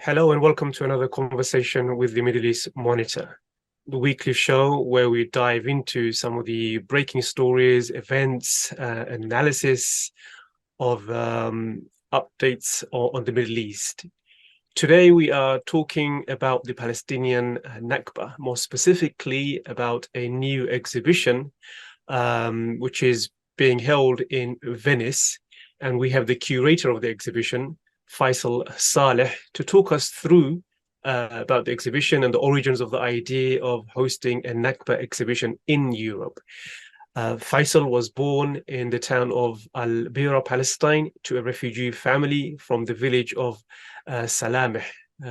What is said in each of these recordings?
Hello and welcome to another conversation with the Middle East Monitor, the weekly show where we dive into some of the breaking stories, events, analysis of updates on the Middle East. Today we are talking about the Palestinian Nakba, more specifically about a new exhibition which is being held in Venice, and we have the curator of the exhibition, Faisal Saleh, to talk us through about the exhibition and the origins of the idea of hosting a Nakba exhibition in Europe. Faisal was born in the town of Bireh, Palestine, to a refugee family from the village of Salama,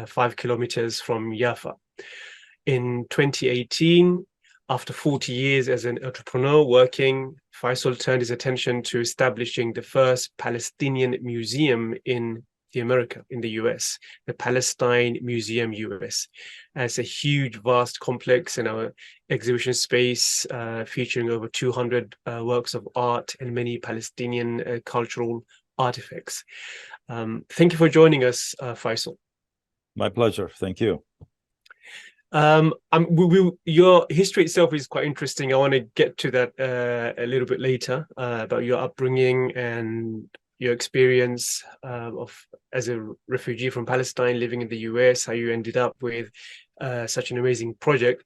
5 kilometers from Jaffa. In 2018, after 40 years as an entrepreneur working, Faisal turned his attention to establishing the first Palestinian museum in the US, the Palestine Museum US. It's a huge, vast complex in our exhibition space, featuring over 200 works of art and many Palestinian cultural artifacts. Thank you for joining us, Faisal. My pleasure. Thank you. Your history itself is quite interesting. I want to get to that a little bit later, about your upbringing and your experience as a refugee from Palestine living in the US, how you ended up with such an amazing project.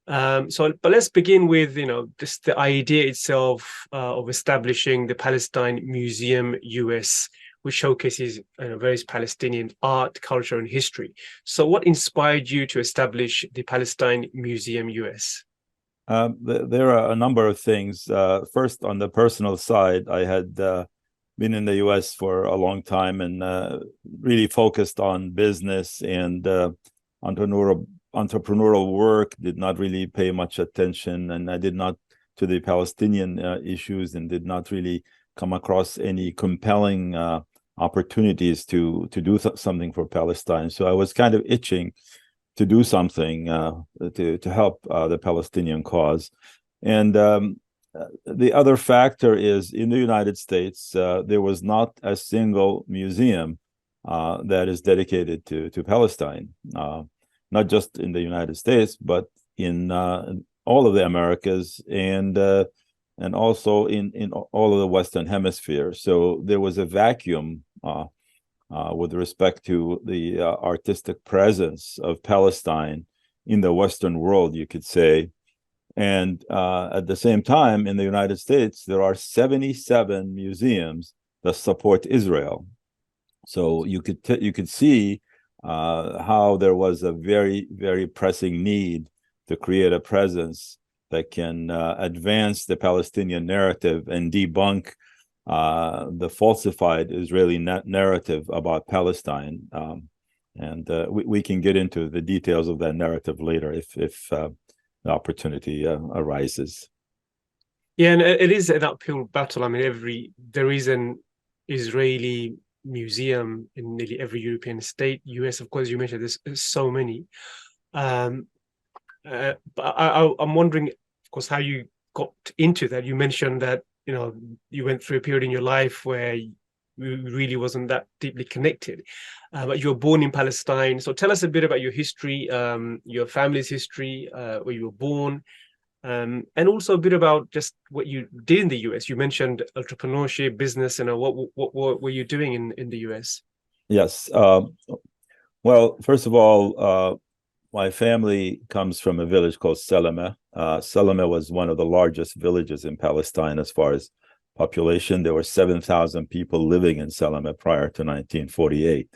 But let's begin with, just the idea itself of establishing the Palestine Museum US, which showcases various Palestinian art, culture, and history. So what inspired you to establish the Palestine Museum US? There are a number of things. First, on the personal side, I had been in the US for a long time and really focused on business and entrepreneurial work, did not really pay much attention, and I did not to the Palestinian issues, and did not really come across any compelling opportunities to do something for Palestine. So I was kind of itching to do something to help the Palestinian cause. And the other factor is, in the United States, there was not a single museum that is dedicated to Palestine, not just in the United States, but in all of the Americas, and also in all of the Western Hemisphere. So there was a vacuum with respect to the artistic presence of Palestine in the Western world, you could say. And at the same time, in the United States, there are 77 museums that support Israel. So you could see how there was a very, very pressing need to create a presence that can advance the Palestinian narrative and debunk the falsified Israeli narrative about Palestine. And we can get into the details of that narrative later if the opportunity arises. Yeah, and it is an uphill battle. I mean, there is an Israeli museum in nearly every European state. US, of course, you mentioned there's so many. But I'm wondering, of course, how you got into that. You mentioned that you went through a period in your life where you really wasn't that deeply connected, but you were born in Palestine. So tell us a bit about your history, your family's history, where you were born, and also a bit about just what you did in the US. You mentioned entrepreneurship, business, and what were you doing in the US? Yes. Well, first of all, my family comes from a village called Salama. Salama was one of the largest villages in Palestine as far as population. There were 7,000 people living in Salama prior to 1948.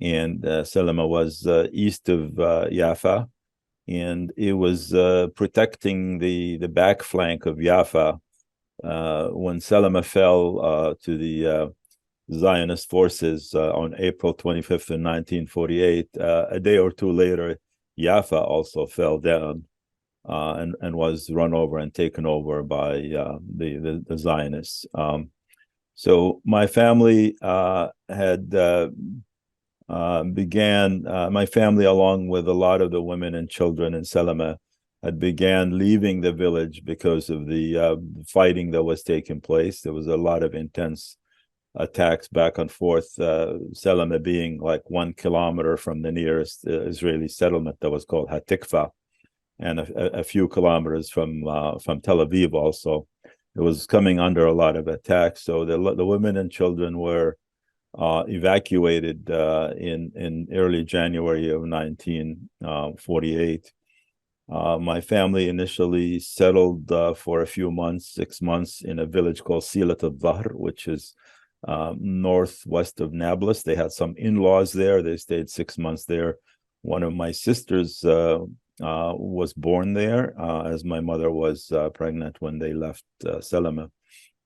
And Salama was east of Jaffa, and it was protecting the back flank of Jaffa when Salama fell to the Zionist forces on April 25th of 1948. A day or two later, Jaffa also fell down and was run over and taken over by the Zionists. So my family my family, along with a lot of the women and children in Salama, had began leaving the village because of the fighting that was taking place. There was a lot of intense attacks back and forth, Salama being like 1 kilometer from the nearest Israeli settlement that was called Hatikva, and a few kilometers from Tel Aviv also. It was coming under a lot of attacks. So the women and children were evacuated in early January of 1948. My family initially settled for a few months, 6 months, in a village called Silat al-Dhahr, which is northwest of Nablus. They had some in-laws there. They stayed 6 months there. One of my sisters was born there, as my mother was pregnant when they left Salama.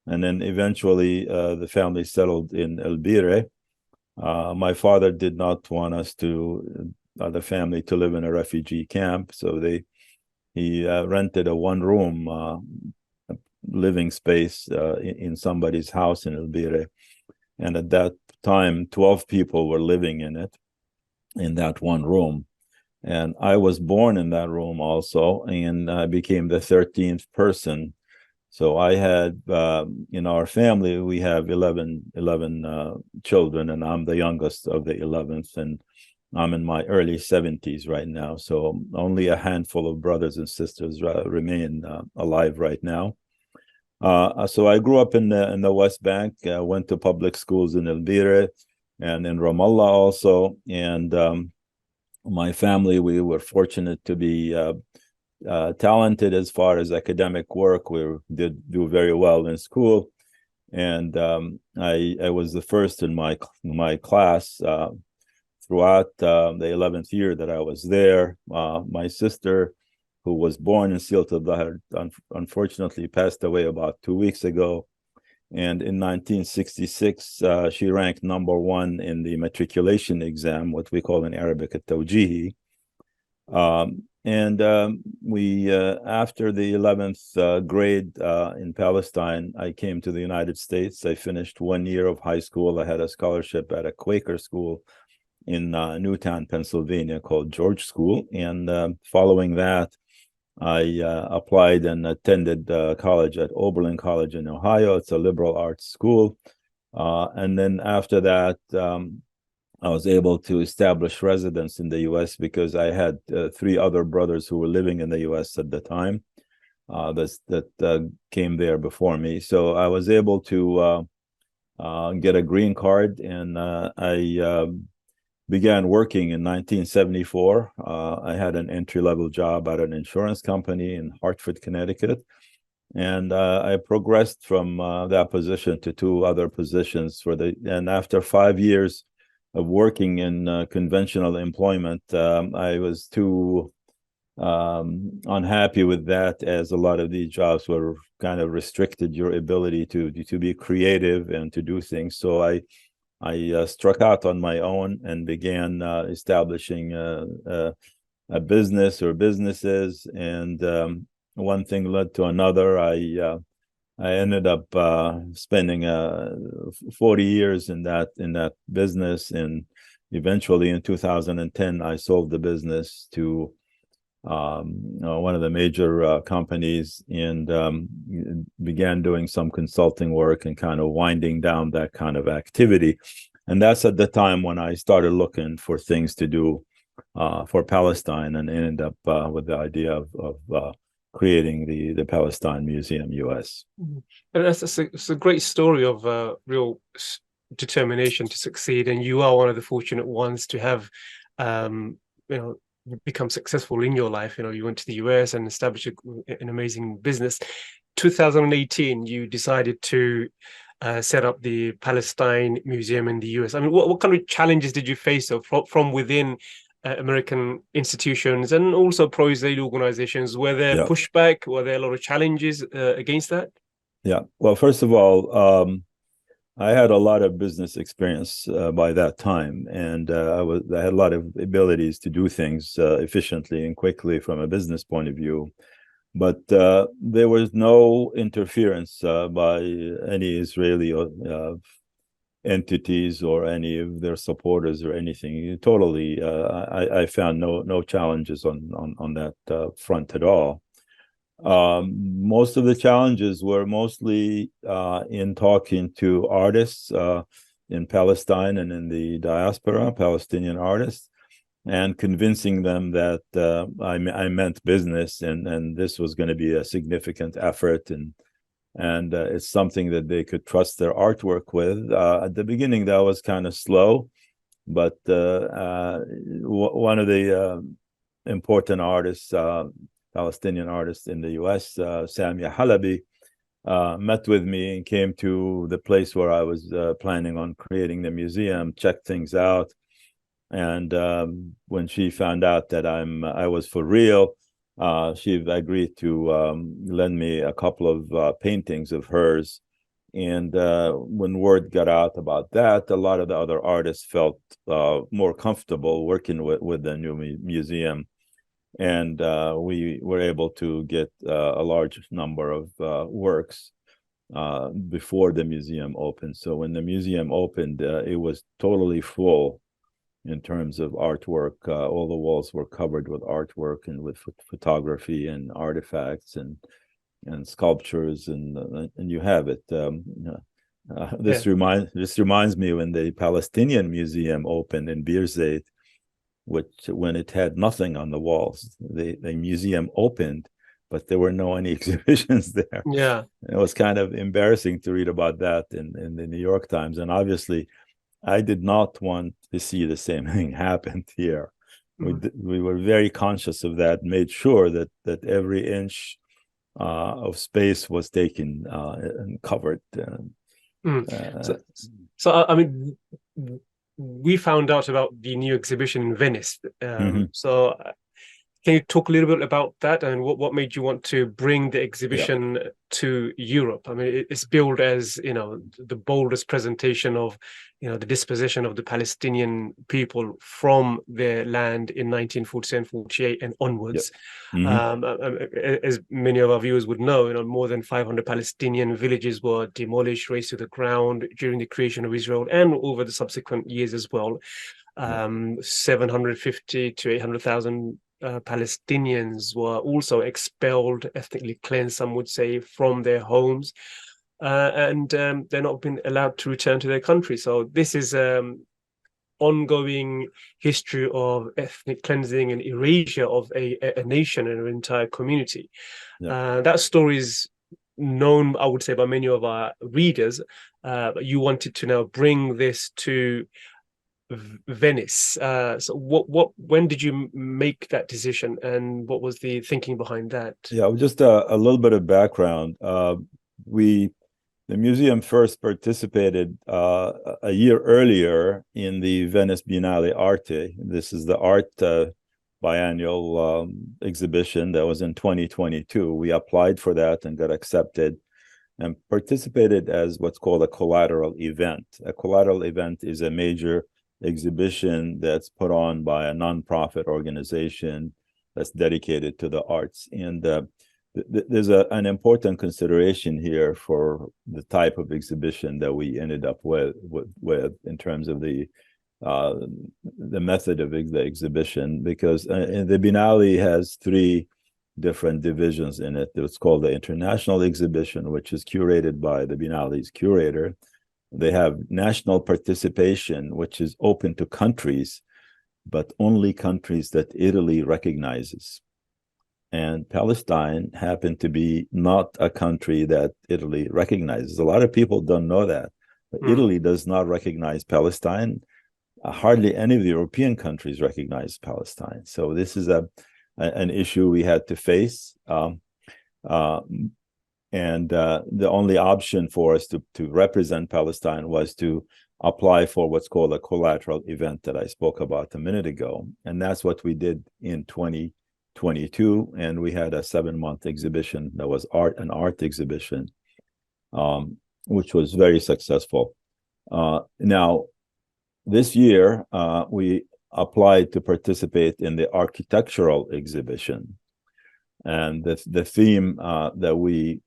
And then eventually the family settled in Bireh. My father did not want us the family to live in a refugee camp, so he rented a one-room living space in somebody's house in Bireh. And at that time, 12 people were living in that one room. And I was born in that room also, and I became the 13th person. So I had, in our family, we have 11 children, and I'm the youngest of the 11th, and I'm in my early 70s right now. So only a handful of brothers and sisters remain alive right now. So I grew up in the West Bank, went to public schools in Bireh and in Ramallah also. And my family, we were fortunate to be talented as far as academic work. We did do very well in school. And I was the first in my class throughout the 11th year that I was there. My sister, who was born in Silat al-Dhahr, unfortunately passed away about 2 weeks ago. And in 1966, she ranked #1 in the matriculation exam, what we call in Arabic a tawjihi. We, after the 11th grade in Palestine, I came to the United States. I finished 1 year of high school. I had a scholarship at a Quaker school in Newtown, Pennsylvania, called George School. And following that, I applied and attended college at Oberlin College in Ohio. It's a liberal arts school. And then after that, I was able to establish residence in the U.S. because I had 3 other brothers who were living in the U.S. at the time that came there before me. So I was able to get a green card, and I began working in 1974. I had an entry-level job at an insurance company in Hartford, Connecticut. And I progressed from that position to 2 other positions and after 5 years of working in conventional employment, I was too unhappy with that, as a lot of these jobs were kind of restricted your ability to be creative and to do things. So I struck out on my own and began establishing a business or businesses, and one thing led to another. I ended up spending 40 years in that business, and eventually in 2010 I sold the business to one of the major companies, and began doing some consulting work and kind of winding down that kind of activity. And that's at the time when I started looking for things to do for Palestine, and ended up with the idea of creating the Palestine Museum US. And it's a great story of real determination to succeed, and you are one of the fortunate ones to have become successful in your life. You went to the US and established an amazing business. 2018, you decided to set up the Palestine Museum in the US. I mean, what kind of challenges did you face from within American institutions and also pro-Israeli organizations? Were there pushback? Were there a lot of challenges against that? Yeah. Well, first of all, I had a lot of business experience by that time, and I had a lot of abilities to do things efficiently and quickly from a business point of view. But there was no interference by any Israeli entities or any of their supporters or anything. Totally, I found no challenges on that front at all. Most of the challenges were mostly in talking to artists in Palestine and in the diaspora, Palestinian artists, and convincing them that I meant business, and this was going to be a significant effort, and it's something that they could trust their artwork with. At the beginning, that was kind of slow, but one of the important artists, Palestinian artists in the US, Samia Halabi, met with me and came to the place where I was planning on creating the museum, checked things out. And when she found out that I was for real, she agreed to lend me a couple of paintings of hers. And when word got out about that, a lot of the other artists felt more comfortable working with the new museum. And we were able to get a large number of works before the museum opened. So when the museum opened, it was totally full in terms of artwork. All the walls were covered with artwork and with photography and artifacts and sculptures, and you have it. This reminds me when the Palestinian Museum opened in Bireh, when it had nothing on the walls. The museum opened, but there were no any exhibitions there. Yeah, it was kind of embarrassing to read about that in the New York Times. And obviously, I did not want to see the same thing happen here. We were very conscious of that, made sure that every inch of space was taken and covered. So I mean, we found out about the new exhibition in Venice. So can you talk a little bit about that, and what made you want to bring the exhibition to Europe? I mean, it's billed as, the boldest presentation of, the dispossession of the Palestinian people from their land in 1947-48 and onwards. As many of our viewers would know, more than 500 Palestinian villages were demolished, razed to the ground during the creation of Israel and over the subsequent years as well. 750 to 800,000 Palestinians were also expelled, ethnically cleansed, some would say, from their homes, and they're not been allowed to return to their country. So this is ongoing history of ethnic cleansing and erasure of a nation and an entire community. That story is known, I would say, by many of our readers. But you wanted to now bring this to Venice. So when did you make that decision, and what was the thinking behind that? Just a little bit of background. The museum first participated a year earlier in the Venice Biennale Arte. This is the art biannual exhibition that was in 2022. We applied for that and got accepted and participated as what's called a collateral event. A collateral event is a major exhibition that's put on by a nonprofit organization that's dedicated to the arts. And there's an important consideration here for the type of exhibition that we ended up with in terms of the method of the exhibition, because the Biennale has three different divisions in it. It's called the International Exhibition, which is curated by the Biennale's curator. They have national participation, which is open to countries, but only countries that Italy recognizes. And Palestine happened to be not a country that Italy recognizes. A lot of people don't know that. But Italy does not recognize Palestine. Hardly any of the European countries recognize Palestine. So this is an issue we had to face. And the only option for us to represent Palestine was to apply for what's called a collateral event that I spoke about a minute ago. And that's what we did in 2022. And we had a 7-month exhibition that was an art exhibition, which was very successful. Now, this year, we applied to participate in the architectural exhibition. And the theme that we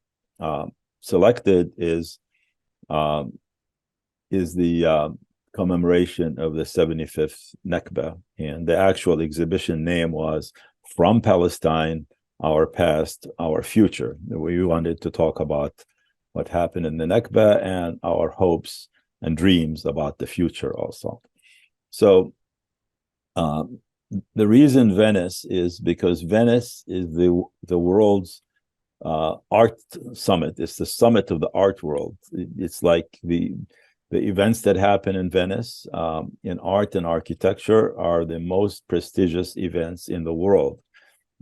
selected is the commemoration of the 75th Nakba, and the actual exhibition name was "From Palestine our past, our future. We wanted to talk about what happened in the Nakba and our hopes and dreams about the future also. So the reason Venice is because Venice is the world's art summit. It's the summit of the art world. It's like the events that happen in Venice in art and architecture are the most prestigious events in the world.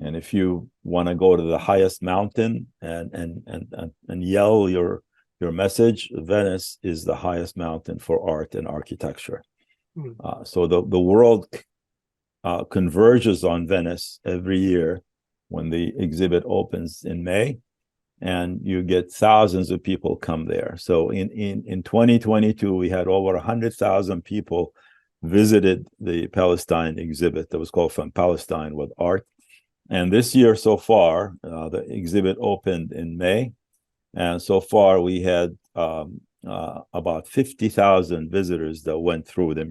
And if you want to go to the highest mountain and yell your message, Venice is the highest mountain for art and architecture. So the world converges on Venice every year when the exhibit opens in May, and you get thousands of people come there. So in 2022, we had over 100,000 people visited the Palestine exhibit that was called From Palestine with Art. And this year so far, the exhibit opened in May, and so far we had about 50,000 visitors that went through the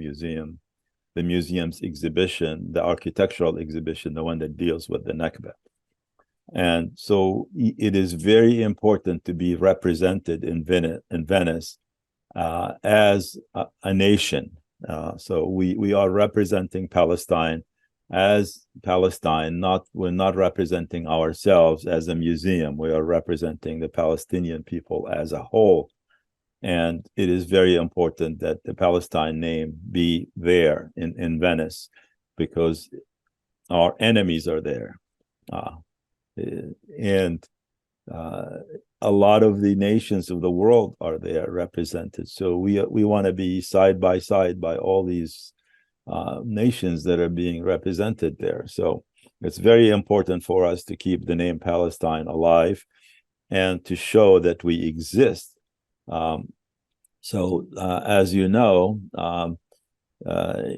museum's exhibition, the architectural exhibition, the one that deals with the Nakba. And so it is very important to be represented in Venice as a nation. So we are representing Palestine as Palestine. We're not representing ourselves as a museum. We are representing the Palestinian people as a whole. And it is very important that the Palestine name be there in Venice, because our enemies are there. And a lot of the nations of the world are there represented. So we want to be side by side by all these nations that are being represented there. So it's very important for us to keep the name Palestine alive and to show that we exist. As you know,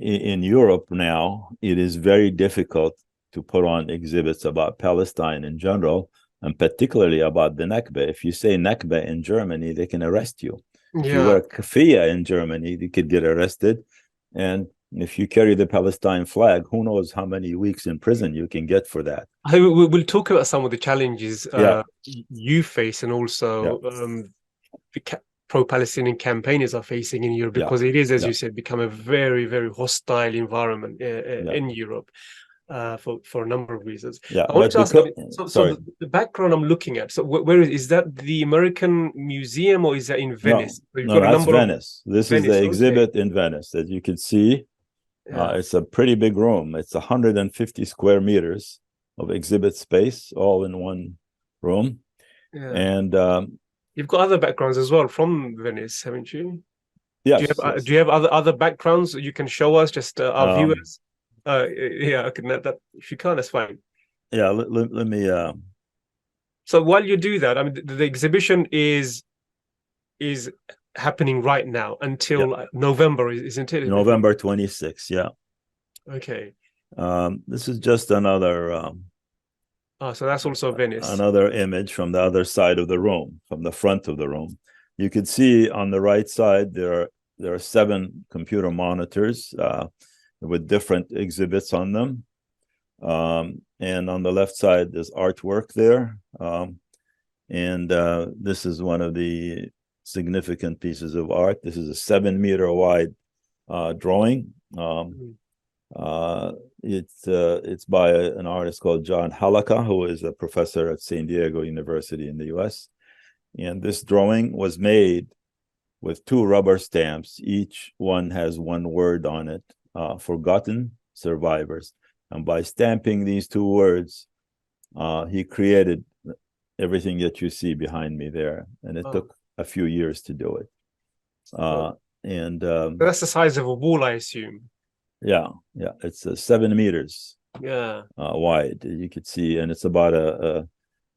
in Europe now, it is very difficult to put on exhibits about Palestine in general, and particularly about the Nakba. If you say Nakba in Germany, they can arrest you. If you wear kafia in Germany, you could get arrested. And if you carry the Palestine flag, who knows how many weeks in prison you can get for that. We'll talk about some of the challenges you face, and also the pro-Palestinian campaigners are facing in Europe, because it is, as you said, become a very, very hostile environment in Europe for a number of reasons. I want to ask, so the background I'm looking at, so where is that the American Museum, or is that in Venice? No, that's Venice. This is the exhibit in Venice. As you can see, it's a pretty big room. It's 150 square meters of exhibit space, all in one room. And you've got other backgrounds as well from Venice, haven't you? Yes. Do you have other backgrounds you can show us, just our viewers? Okay, that if you can't, that's fine. Yeah, let me. So while you do that, I mean, the exhibition is happening right now until November, isn't it? November 26th. Yeah. Okay. This is just another. So that's also Venice. Another image from the other side of the room, from the front of the room. You can see on the right side there are 7 computer monitors with different exhibits on them. And on the left side, there's artwork there. And this is one of the significant pieces of art. This is a 7-meter wide drawing. It's by an artist called John Halaka, who is a professor at San Diego University in the US. And this drawing was made with 2 rubber stamps. Each one has one word on it, forgotten survivors. And by stamping these 2 words, he created everything that you see behind me there. And it took a few years to do it. That's the size of a wall, I assume. Yeah, it's 7 meters wide. You could see, and it's about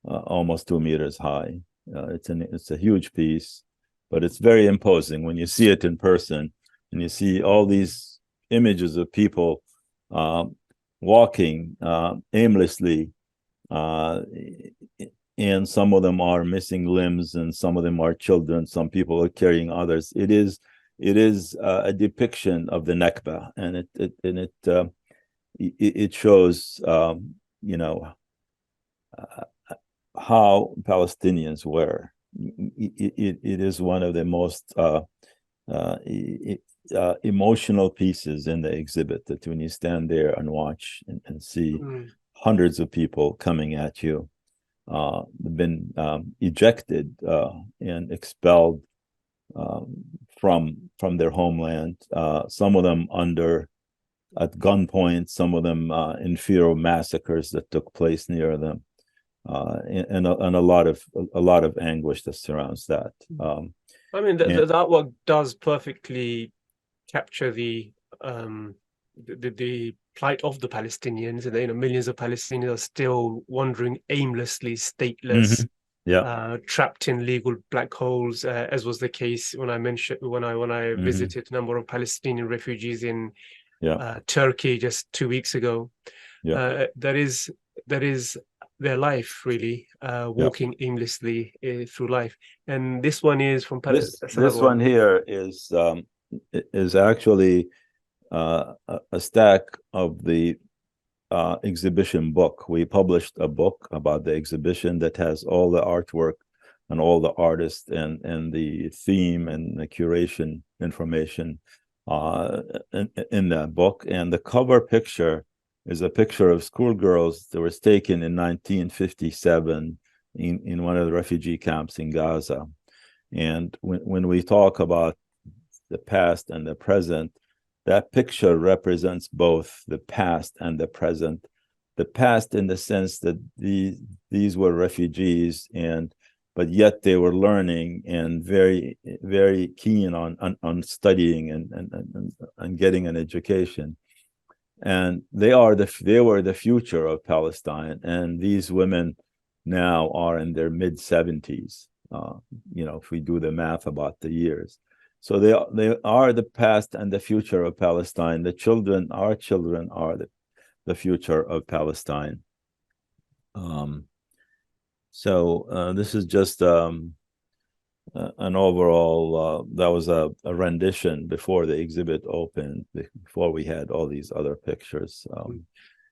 almost 2 meters high. It's a huge piece, but it's very imposing when you see it in person, and you see all these images of people walking aimlessly, and some of them are missing limbs, and some of them are children. Some people are carrying others. It is a depiction of the Nakba, and it shows how Palestinians were. It is one of the most emotional pieces in the exhibit, that when you stand there and watch and see hundreds of people coming at you, been ejected and expelled from their homeland, some of them at gunpoint, some of them in fear of massacres that took place near them, and a lot of anguish that surrounds that. I mean, the artwork does perfectly capture the plight of the Palestinians, and millions of Palestinians are still wandering aimlessly, stateless, trapped in legal black holes, as was the case when I visited a number of Palestinian refugees in Turkey just 2 weeks ago. That is their life, really, walking aimlessly through life. And this one is from Palestine. This one here is actually a stack of the exhibition book. We published a book about the exhibition that has all the artwork and all the artists and the theme and the curation information in that book. And the cover picture is a picture of schoolgirls that was taken in 1957 in one of the refugee camps in Gaza. And when we talk about the past and the present, that picture represents both the past and the present. The past in the sense that these were refugees, but yet they were learning and very, very keen on studying and getting an education. And they were the future of Palestine. And these women now are in their mid-70s, if we do the math about the years. So they are the past and the future of Palestine. Our children are the future of Palestine. So this is just an overall, that was a rendition before the exhibit opened, before we had all these other pictures.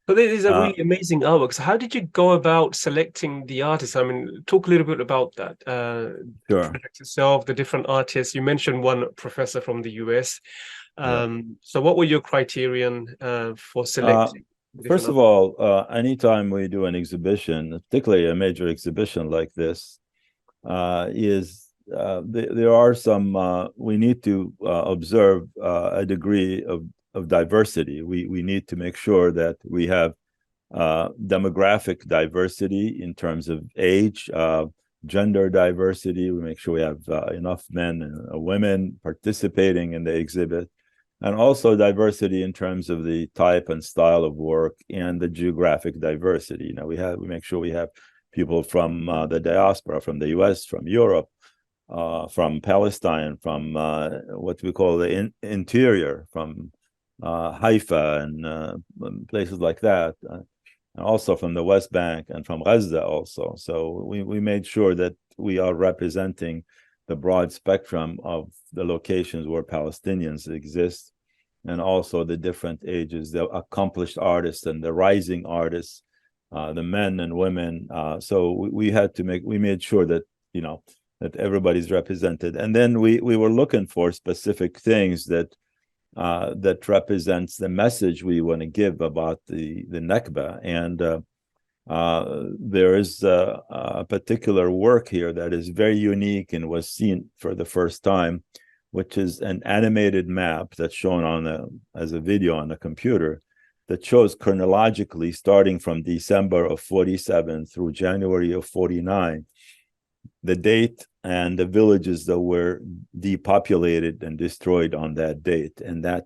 So these are really amazing artworks. How did you go about selecting the artists? I mean, talk a little bit about that. Sure. The project itself, the different artists. You mentioned one professor from the US. So what were your criterion for selecting? First of all, anytime we do an exhibition, particularly a major exhibition like this, there are some, we need to observe a degree of diversity. We need to make sure that we have demographic diversity in terms of age, gender diversity. We make sure we have enough men and women participating in the exhibit, and also diversity in terms of the type and style of work and the geographic diversity. We make sure we have people from the diaspora, from the US, from Europe, from Palestine, from what we call the interior, from Haifa and places like that, and also from the West Bank and from Gaza also. So we made sure that we are representing the broad spectrum of the locations where Palestinians exist, and also the different ages, the accomplished artists and the rising artists, the men and women. So we made sure that, that everybody's represented. And then we were looking for specific things that represents the message we want to give about the Nakba. And there is a particular work here that is very unique and was seen for the first time, which is an animated map that's shown as a video on the computer, that shows chronologically starting from December of 47 through January of 49, the date and the villages that were depopulated and destroyed on that date. And that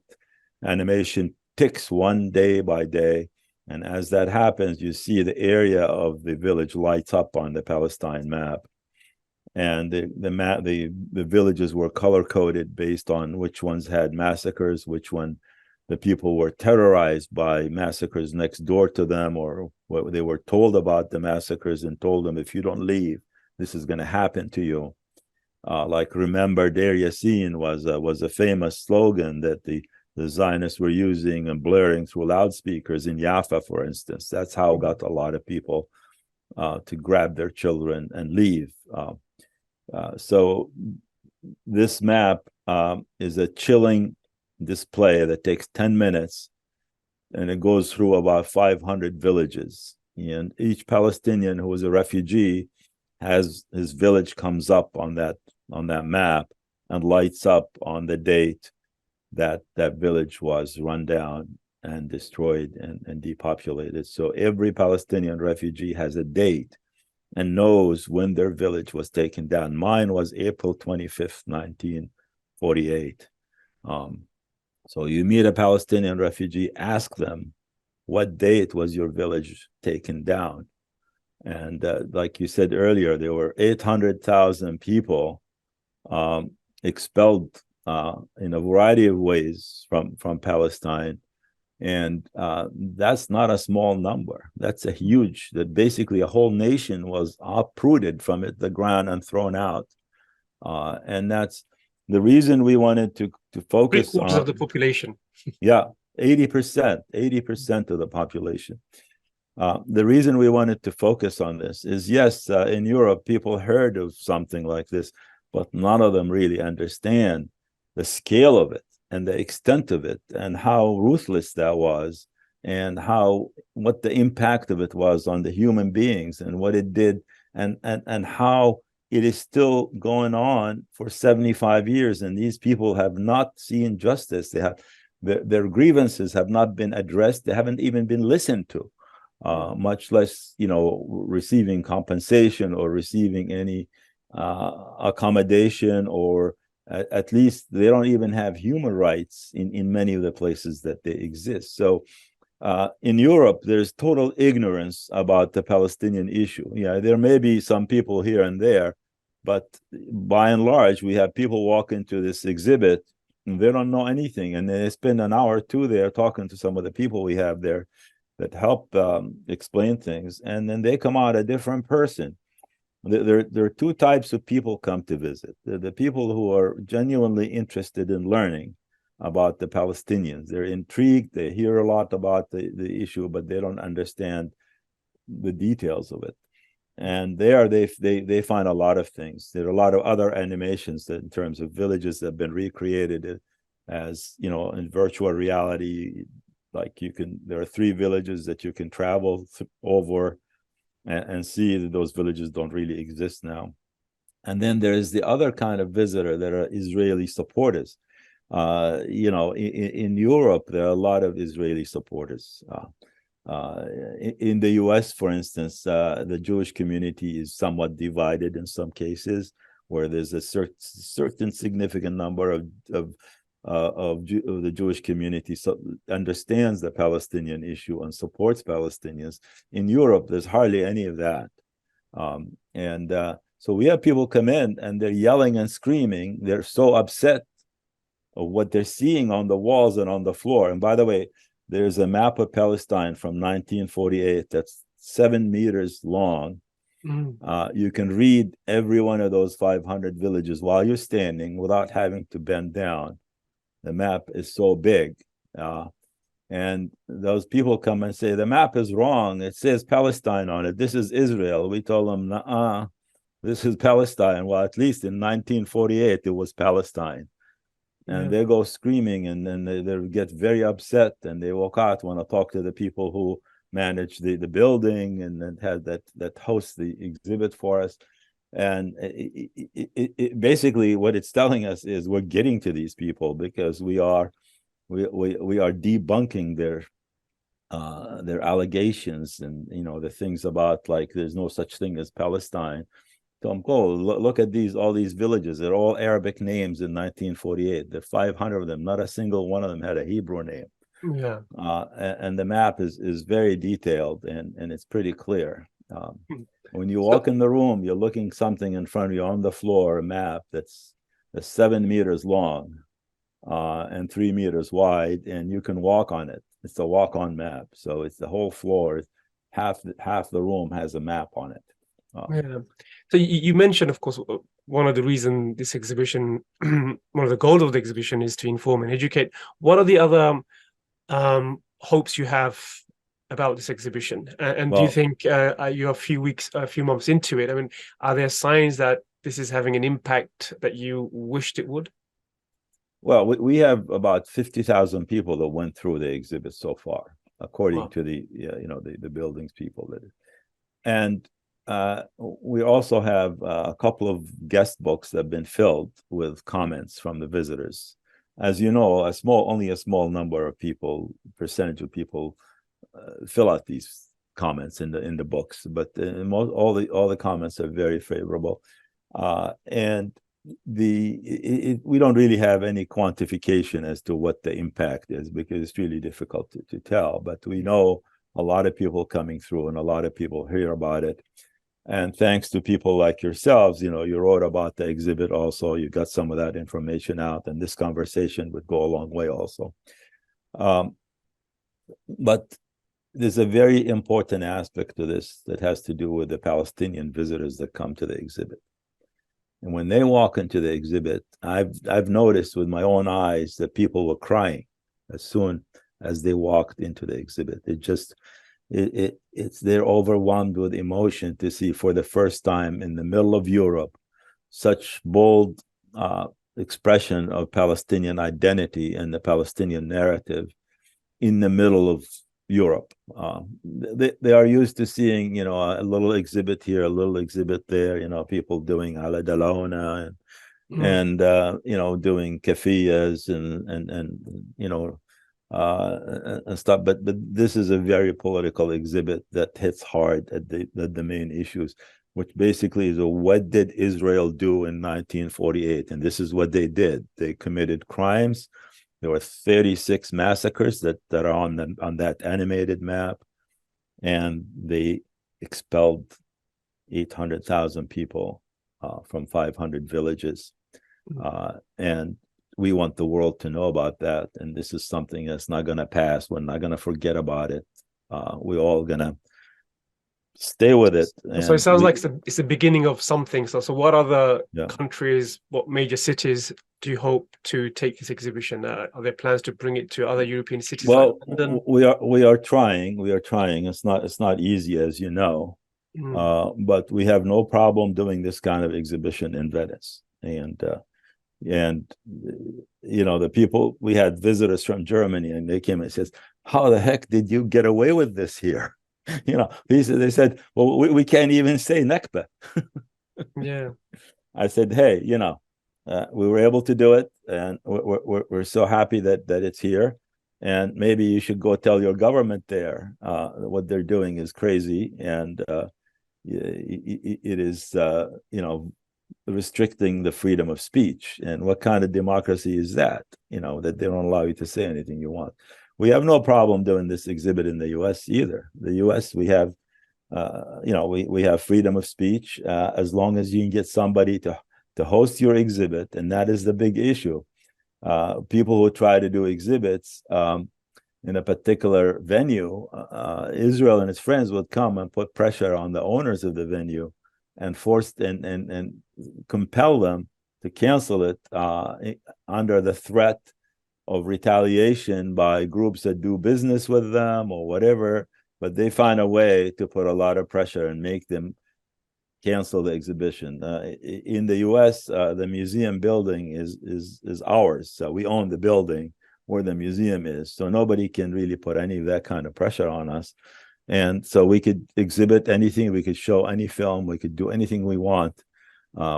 animation ticks one day by day. And as that happens, you see the area of the village lights up on the Palestine map. And the villages were color-coded based on which ones had massacres, which one the people were terrorized by massacres next door to them, or what they were told about the massacres and told them, if you don't leave, this is going to happen to you. Like remember Deir Yassin was a famous slogan that the Zionists were using and blaring through loudspeakers in Jaffa, for instance. That's how it got a lot of people to grab their children and leave. So this map is a chilling display that takes 10 minutes, and it goes through about 500 villages. And each Palestinian who is a refugee has his village comes up on that map and lights up on the date that that village was run down and destroyed and depopulated. So every Palestinian refugee has a date and knows when their village was taken down. Mine was April 25th, 1948. So you meet a Palestinian refugee, ask them, what date was your village taken down? And like you said earlier, there were 800,000 people expelled in a variety of ways from Palestine. And that's not a small number. That's a huge, that basically a whole nation was uprooted from the ground and thrown out. And that's the reason we wanted to focus on. 3/4 of the population. Yeah, 80% of the population. The reason we wanted to focus on this is, yes, in Europe, people heard of something like this, but none of them really understand the scale of it and the extent of it and how ruthless that was and what the impact of it was on the human beings and what it did and how it is still going on for 75 years. And these people have not seen justice. They have their grievances have not been addressed. They haven't even been listened to, much less, receiving compensation or receiving any accommodation, or at least they don't even have human rights in many of the places that they exist. So in Europe, there's total ignorance about the Palestinian issue. Yeah, there may be some people here and there, but by and large, we have people walk into this exhibit and they don't know anything. And they spend an hour or two there talking to some of the people we have there that help explain things. And then they come out a different person. There are two types of people come to visit. The people who are genuinely interested in learning about the Palestinians. They're intrigued. They hear a lot about the issue, but they don't understand the details of it. And there they find a lot of things. There are a lot of other animations that, in terms of villages that have been recreated as, in virtual reality. Like there are 3 villages that you can travel over and see that those villages don't really exist now. And then there is the other kind of visitor that are Israeli supporters. In Europe, there are a lot of Israeli supporters. In the US, for instance, the Jewish community is somewhat divided in some cases, where there's a certain significant number of the Jewish community understands the Palestinian issue and supports Palestinians. In Europe, there's hardly any of that. So we have people come in and they're yelling and screaming. They're so upset of what they're seeing on the walls and on the floor. And by the way, there's a map of Palestine from 1948 that's 7 meters long. You can read every one of those 500 villages while you're standing without having to bend down. The map is so big. And those people come and say, the map is wrong. It says Palestine on it. This is Israel. We told them, nah, this is Palestine. Well, at least in 1948, it was Palestine. And they go screaming, and then they get very upset, and they walk out, want to talk to the people who manage the building and then had that host the exhibit for us. And it basically what it's telling us is we're getting to these people because we are debunking their allegations and the things about, like, there's no such thing as Palestine. So look at all these villages. They're all Arabic names in 1948. There are 500 of them. Not a single one of them had a Hebrew name. Yeah. And the map is very detailed and it's pretty clear. When you walk in the room, you're looking something in front of you on the floor, a map that's 7 meters long and 3 meters wide, and you can walk on it. It's a walk-on map. So it's the whole floor. Half the room has a map on it. So you mentioned, of course, one of the reasons this exhibition, one of the goals of the exhibition is to inform and educate. What are the other hopes you have about this exhibition? And do you Well, think you're a few months into it? I mean, are there signs that this is having an impact that you wished it would? well, we have about 50,000 people that went through the exhibit so far, according Wow. to the buildings people that, and we also have a couple of guest books that have been filled with comments from the visitors. As you know, only a small number of people, percentage of people, fill out these comments in the books, but all the comments are very favorable, and we don't really have any quantification as to what the impact is, because it's really difficult to tell. But we know a lot of people coming through, and a lot of people hear about it. And thanks to people like yourselves, you wrote about the exhibit also. You got some of that information out, and this conversation would go a long way also. But there's a very important aspect to this that has to do with the Palestinian visitors that come to the exhibit. And when they walk into the exhibit, I've noticed with my own eyes that people were crying as soon as they walked into the exhibit. They're overwhelmed with emotion to see for the first time in the middle of Europe such bold expression of Palestinian identity and the Palestinian narrative in the middle of Europe. They are used to seeing, a little exhibit here, a little exhibit there, people doing ala dalona and doing kafiyas and stuff. But this is a very political exhibit that hits hard at the main issues, which basically is what did Israel do in 1948? And this is what they did. They committed crimes. There were 36 massacres that are on that animated map, and they expelled 800,000 people from 500 villages. And we want the world to know about that. And this is something that's not going to pass. We're not going to forget about it. We're all going to stay with it. So it sounds like it's the beginning of something. So what other countries, what major cities do you hope to take this exhibition? Are there plans to bring it to other European cities? Well, like London? we are trying. It's not easy, as you know, but we have no problem doing this kind of exhibition in Venice. And the people, we had visitors from Germany, and they came and says, "How the heck did you get away with this here?" They said, "Well, we can't even say Nakba." Yeah. I said, "Hey, we were able to do it, and we're so happy that it's here. And maybe you should go tell your government there what they're doing is crazy, and it is restricting the freedom of speech. And what kind of democracy is that? That they don't allow you to say anything you want." We have no problem doing this exhibit in the U.S. either. The U.S. we have, we have freedom of speech as long as you can get somebody to host your exhibit, and that is the big issue. People who try to do exhibits in a particular venue, Israel and its friends would come and put pressure on the owners of the venue and force and compel them to cancel it under the threat of retaliation by groups that do business with them or whatever. But they find a way to put a lot of pressure and make them cancel the exhibition. In the U.S., the museum building is ours. So we own the building where the museum is. So nobody can really put any of that kind of pressure on us. And so we could exhibit anything, we could show any film, we could do anything we want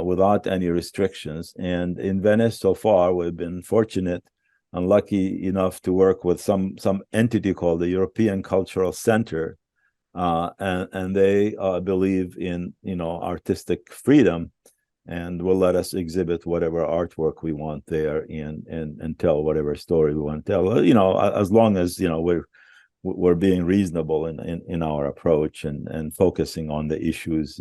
without any restrictions. And in Venice, so far, we've been fortunate and lucky enough to work with some entity called the European Cultural Center, and they believe in artistic freedom, and will let us exhibit whatever artwork we want there and tell whatever story we want to tell. As long as we're being reasonable in our approach and focusing on the issues.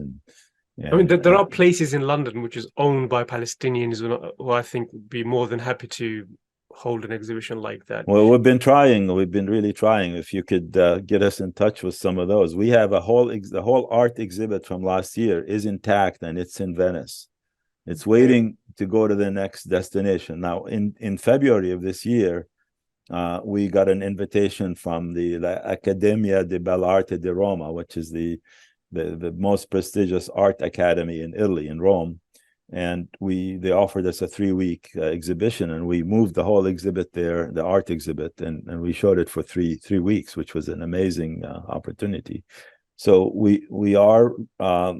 I mean, there are places in London which is owned by Palestinians who I think would be more than happy to hold an exhibition like that. Well, we've been really trying. If you could get us in touch with some of those. We have the whole art exhibit from last year is intact, and it's in Venice. It's waiting to go to the next destination. Now, in February of this year, we got an invitation from the Accademia di Belle Arte di Roma, which is the most prestigious art academy in Italy, in Rome. And they offered us a 3-week exhibition, and we moved the whole exhibit there, the art exhibit, and we showed it for three weeks, which was an amazing opportunity. So we are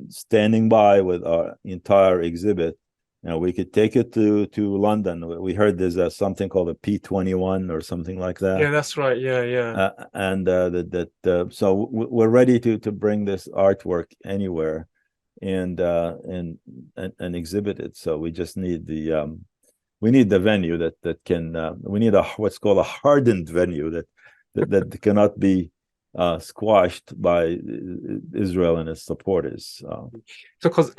standing by with our entire exhibit. We could take it to London. We heard there's something called a P21 or something like that. Yeah, that's right. Yeah. So we're ready to bring this artwork anywhere and exhibit it. So we just need the venue that can. We need what's called a hardened venue that cannot be squashed by Israel and its supporters. So because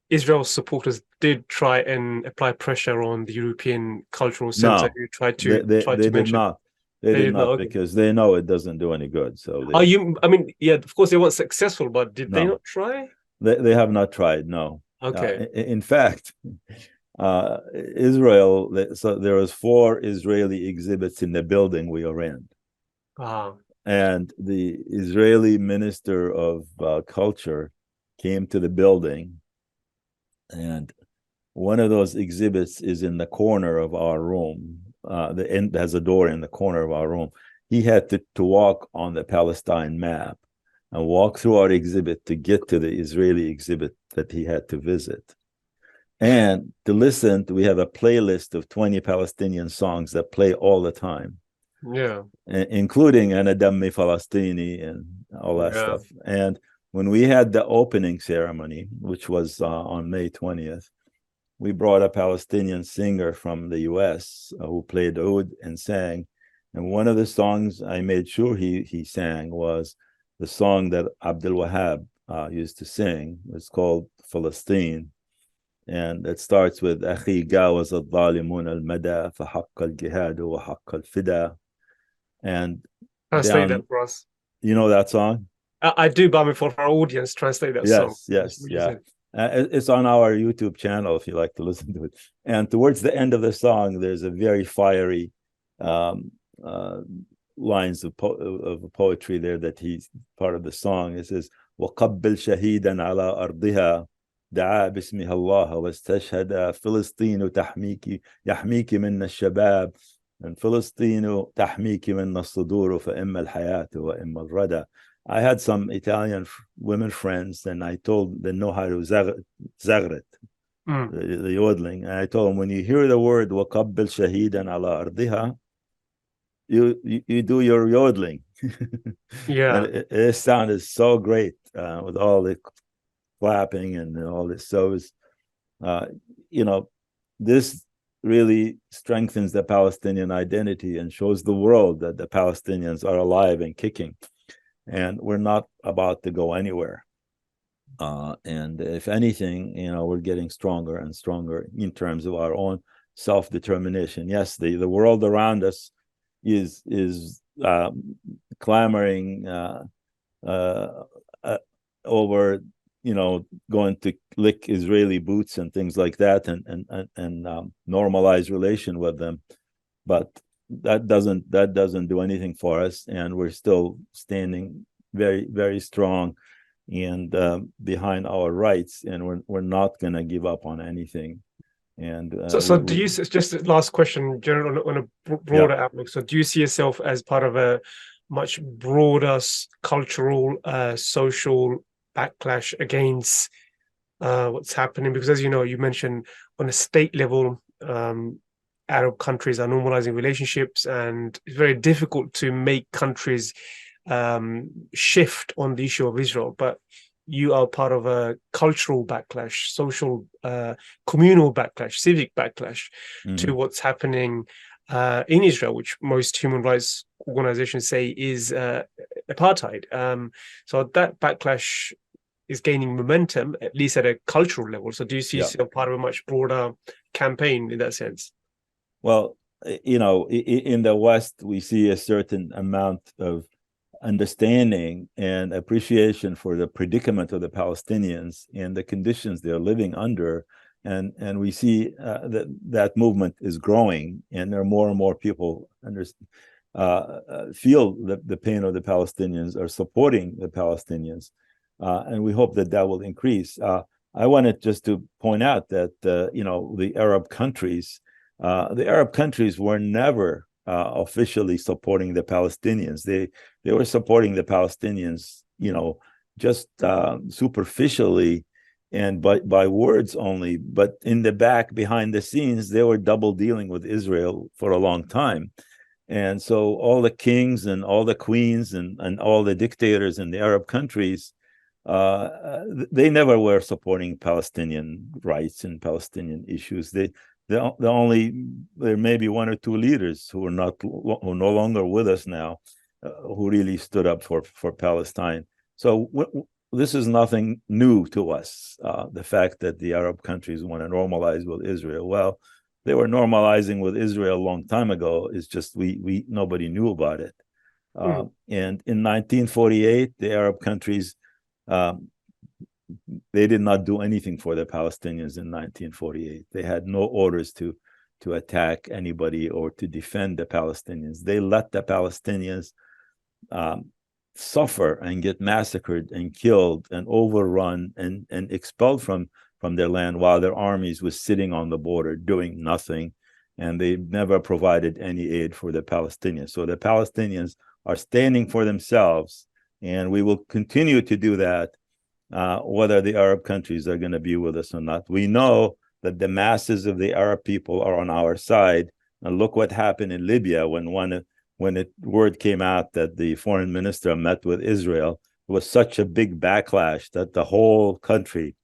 Israel's supporters did try and apply pressure on the European Cultural Center. No, You tried to they did not. They did not, okay. Because they know it doesn't do any good. So I mean, yeah, of course they weren't successful, but did they not try? They have not tried. No. Okay. In fact, Israel. So there was 4 Israeli exhibits in the building we are in. Wow. And the Israeli Minister of Culture came to the building, and one of those exhibits is in the corner of our room. The end has a door in the corner of our room. He had to walk on the Palestine map and walk through our exhibit to get to the Israeli exhibit that he had to visit. And to listen to, we have a playlist of 20 Palestinian songs that play all the time. Yeah. Including Ana Dammi Falastini and all that stuff. And when we had the opening ceremony, which was on May 20th, we brought a Palestinian singer from the US who played oud and sang. And one of the songs I made sure he sang was the song that Abdul Wahab used to sing. It's called Palestine. And it starts with أخي جاوز الظالمون المدى فحق الجهاد وحق الفدا. And translate that for us. You know that song? I do, but for our audience, translate that song. Yes. It's on our YouTube channel if you like to listen to it. And towards the end of the song, there's a very fiery lines of poetry there that he's part of the song. It says, وقبل شهيدا على أرضها دعا باسمها الله واستشهد فلسطين يحميك من الشباب and فلسطين تحميك من الصدور فإما الحياة وإما الردى. I had some Italian women friends, and I told them know how to zagret, the yodeling. And I told them, when you hear the word وقبل شهيدا على أرضها, you do your yodeling. Yeah. And it sounded so great with all the clapping and all this. So it was, this really strengthens the Palestinian identity and shows the world that the Palestinians are alive and kicking, and we're not about to go anywhere. And if anything, we're getting stronger and stronger in terms of our own self-determination. Yes, the world around us is clamoring over going to lick Israeli boots and things like that, and normalize relation with them, but that doesn't do anything for us, and we're still standing very, very strong and behind our rights, and we're not going to give up on anything. And so do you, just the last question, general on a broader outlook? So do you see yourself as part of a much broader cultural, social backlash against what's happening? Because as you know, you mentioned on a state level, Arab countries are normalizing relationships, and it's very difficult to make countries shift on the issue of Israel. But you are part of a cultural backlash, social, communal backlash, civic backlash to what's happening in Israel, which most human rights organizations say is apartheid. So that backlash is gaining momentum, at least at a cultural level. So do you see yourself part of a much broader campaign in that sense? Well, in the West, we see a certain amount of understanding and appreciation for the predicament of the Palestinians and the conditions they're living under and we see that movement is growing, and there are more and more people feel the pain of the Palestinians, are supporting the Palestinians, and we hope that will increase. I wanted just to point out that the Arab countries were never officially supporting the Palestinians. They were supporting the Palestinians, just superficially and by words only. But in the back, behind the scenes, they were double dealing with Israel for a long time. And so all the kings and all the queens and all the dictators in the Arab countries, they never were supporting Palestinian rights and Palestinian issues. There may be one or two leaders who are no longer with us now, who really stood up for Palestine. So this is nothing new to us. The fact that the Arab countries want to normalize with Israel, well, they were normalizing with Israel a long time ago. It's just nobody knew about it. And in 1948, the Arab countries, they did not do anything for the Palestinians in 1948. They had no orders to attack anybody or to defend the Palestinians. They let the Palestinians suffer and get massacred and killed and overrun and expelled from their land while their armies was sitting on the border doing nothing, and they never provided any aid for the Palestinians. So the Palestinians are standing for themselves, and we will continue to do that, whether the Arab countries are going to be with us or not. We know that the masses of the Arab people are on our side, and look what happened in Libya when word came out that the foreign minister met with Israel. It was such a big backlash that the whole country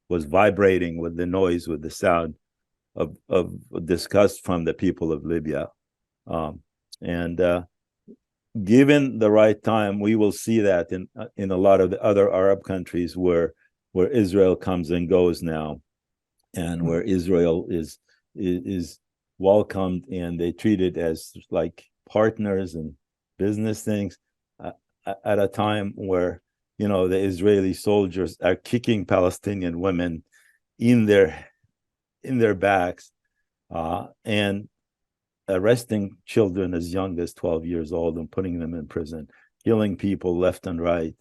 was vibrating with the noise, with the sound of disgust from the people of Libya. Given the right time, we will see that in a lot of the other Arab countries where Israel comes and goes now, and where Israel is welcomed and they treat it as like partners and business things, at a time where the Israeli soldiers are kicking Palestinian women in their backs, and arresting children as young as 12 years old and putting them in prison, killing people left and right,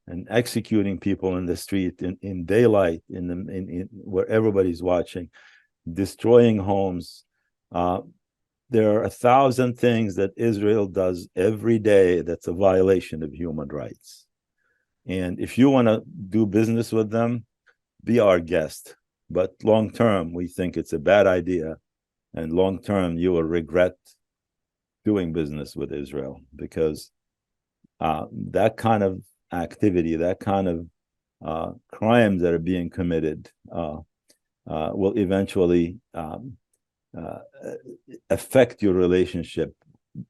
and executing people in the street in daylight, in where everybody's watching, destroying homes. There are 1,000 things that Israel does every day that's a violation of human rights. And if you want to do business with them, be our guest. But long term, we think it's a bad idea. And long term, you will regret doing business with Israel, because that kind of activity, that kind of crimes that are being committed will eventually affect your relationship,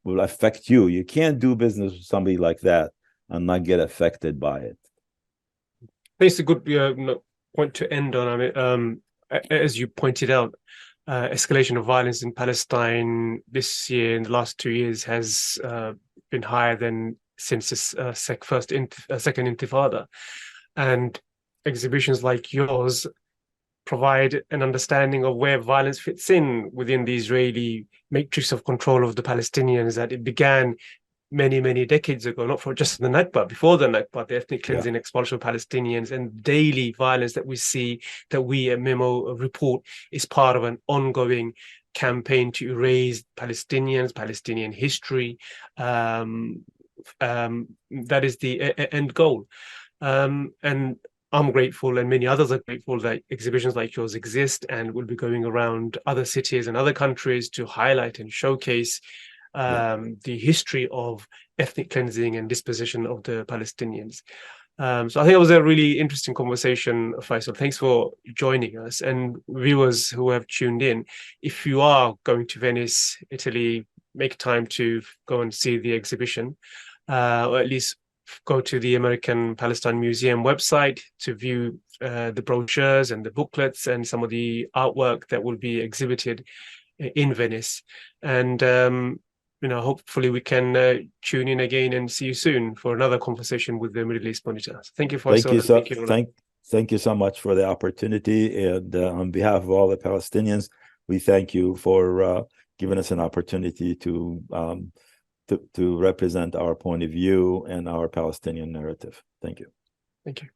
will affect you. You can't do business with somebody like that and not get affected by it. I think it's a good point to end on. I mean, as you pointed out, escalation of violence in Palestine this year, in the last 2 years, has been higher than since the second Intifada. And exhibitions like yours provide an understanding of where violence fits in within the Israeli matrix of control of the Palestinians, that it began many, many decades ago, not for just the Nakba, before the Nakba, the ethnic cleansing, expulsion of Palestinians, and daily violence that we see, that we at MEMO report, is part of an ongoing campaign to erase Palestinians, Palestinian history. That is the end goal. And I'm grateful, and many others are grateful, that exhibitions like yours exist and will be going around other cities and other countries to highlight and showcase the history of ethnic cleansing and dispossession of the Palestinians. So I think it was a really interesting conversation, Faisal. Thanks for joining us. And viewers who have tuned in, if you are going to Venice, Italy, make time to go and see the exhibition, or at least go to the American Palestine Museum website to view the brochures and the booklets and some of the artwork that will be exhibited in Venice. And hopefully we can tune in again and see you soon for another conversation with the Middle East Monitor. Thank you, Faisal. thank you so much for the opportunity. And on behalf of all the Palestinians, we thank you for giving us an opportunity to represent our point of view and our Palestinian narrative. Thank you. Thank you.